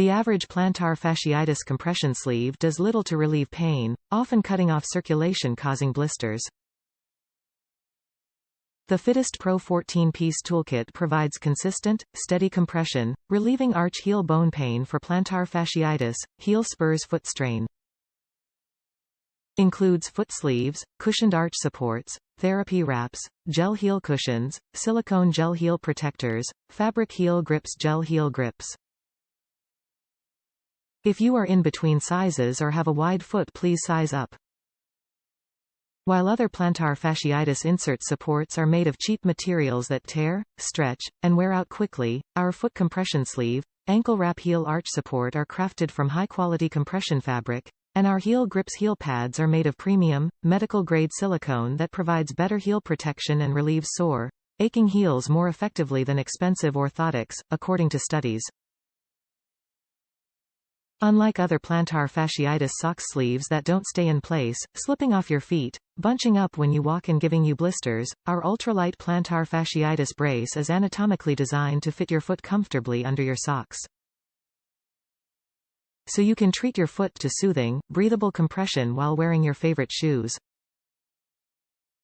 The average plantar fasciitis compression sleeve does little to relieve pain, often cutting off circulation causing blisters. The Fittest Pro 14-piece toolkit provides consistent, steady compression, relieving arch heel bone pain for plantar fasciitis, heel spurs foot strain. Includes foot sleeves, cushioned arch supports, therapy wraps, gel heel cushions, silicone gel heel protectors, fabric heel grips, gel heel grips. If you are in between sizes or have a wide foot, please size up. While other plantar fasciitis insert supports are made of cheap materials that tear, stretch, and wear out quickly, our foot compression sleeve, ankle wrap heel arch support are crafted from high-quality compression fabric, and our heel grips heel pads are made of premium, medical-grade silicone that provides better heel protection and relieves sore, aching heels more effectively than expensive orthotics, according to studies. Unlike other plantar fasciitis sock sleeves that don't stay in place, slipping off your feet, bunching up when you walk and giving you blisters, our ultralight plantar fasciitis brace is anatomically designed to fit your foot comfortably under your socks. So you can treat your foot to soothing, breathable compression while wearing your favorite shoes.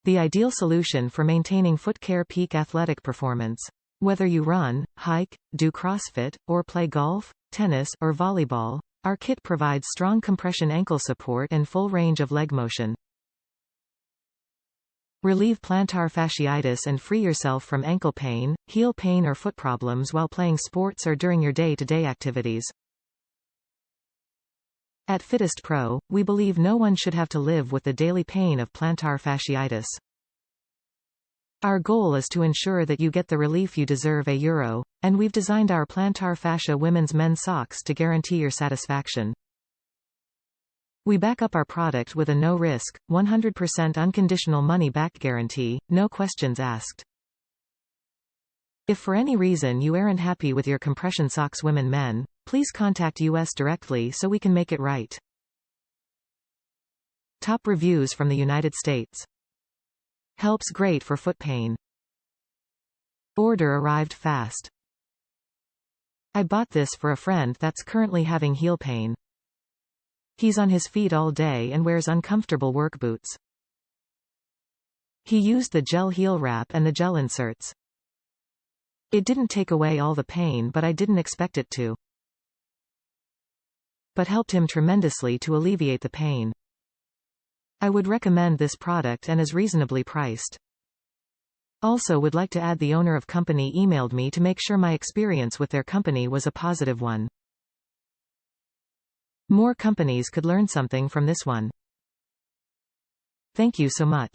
The ideal solution for maintaining foot care peak athletic performance. Whether you run, hike, do CrossFit, or play golf, tennis, or volleyball, our kit provides strong compression ankle support and full range of leg motion. Relieve plantar fasciitis and free yourself from ankle pain, heel pain or foot problems while playing sports or during your day-to-day activities. At Fittest Pro, we believe no one should have to live with the daily pain of plantar fasciitis. Our goal is to ensure that you get the relief you deserve and we've designed our plantar fascia women's men's socks to guarantee your satisfaction. We back up our product with a no-risk, 100% unconditional money-back guarantee, no questions asked. If for any reason you aren't happy with your compression socks women-men, please contact us directly so we can make it right. Top reviews from the United States. Helps great for foot pain. Order arrived fast. I bought this for a friend that's currently having heel pain. He's on his feet all day and wears uncomfortable work boots. He used the gel heel wrap and the gel inserts. It didn't take away all the pain, but I didn't expect it to. But helped him tremendously to alleviate the pain. I would recommend this product and is reasonably priced. Also would like to add the owner of company emailed me to make sure my experience with their company was a positive one. More companies could learn something from this one. Thank you so much.